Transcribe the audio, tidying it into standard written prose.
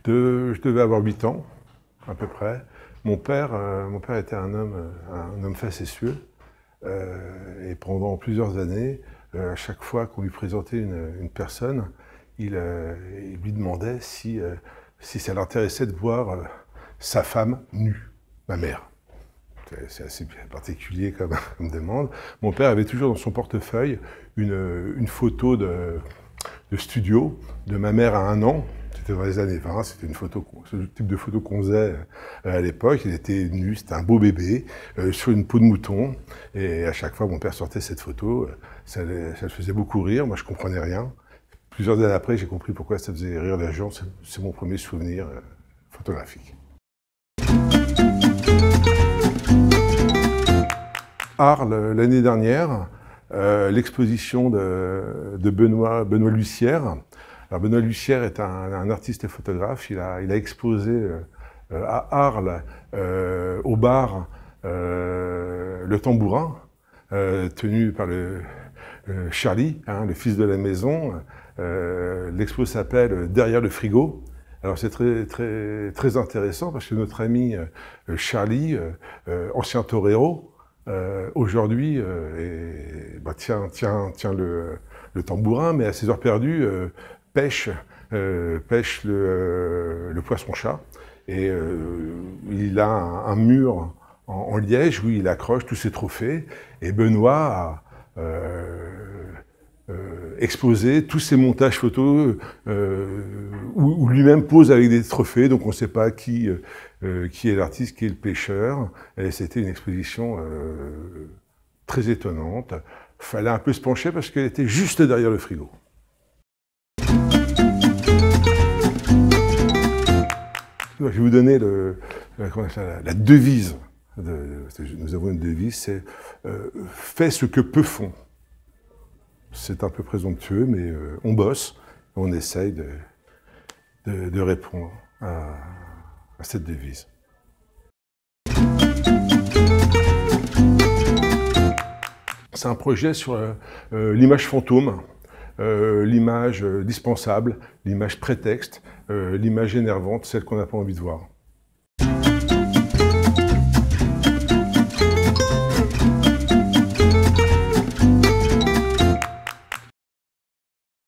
Je devais avoir 8 ans, à peu près. Mon père était un homme facétieux. Et pendant plusieurs années, à chaque fois qu'on lui présentait une personne, il lui demandait si ça l'intéressait de voir sa femme nue, ma mère. C'est assez particulier comme demande. Mon père avait toujours dans son portefeuille une photo de studio de ma mère à 1 an. C'était dans les années 20, c'était ce type de photo qu'on faisait à l'époque. Il était nu, c'était un beau bébé, sur une peau de mouton. Et à chaque fois, mon père sortait cette photo, ça le faisait beaucoup rire. Moi, je comprenais rien. Plusieurs années après, j'ai compris pourquoi ça faisait rire les gens. C'est mon premier souvenir photographique. Arles, l'année dernière, l'exposition de Benoît Lussière. Alors Benoît Lussière est un artiste et photographe. Il a exposé à Arles, au bar, le tambourin, tenu par le Charlie, le fils de la maison. L'expo s'appelle « Derrière le frigo ». Alors c'est très intéressant parce que notre ami Charlie, ancien torero, aujourd'hui tient le tambourin, mais à ses heures perdues pêche le poisson-chat. Et il a un mur en liège où il accroche tous ses trophées. Et Benoît a exposé tous ses montages photos où lui-même pose avec des trophées, donc on ne sait pas qui est l'artiste, qui est le pêcheur. Et c'était une exposition très étonnante. Il fallait un peu se pencher parce qu'elle était juste derrière le frigo. Je vais vous donner la devise. Nous avons une devise, c'est « Fais ce que peu font ». C'est un peu présomptueux, mais on bosse, on essaye de répondre à cette devise. C'est un projet sur l'image fantôme, l'image dispensable, l'image prétexte, l'image énervante, celle qu'on n'a pas envie de voir.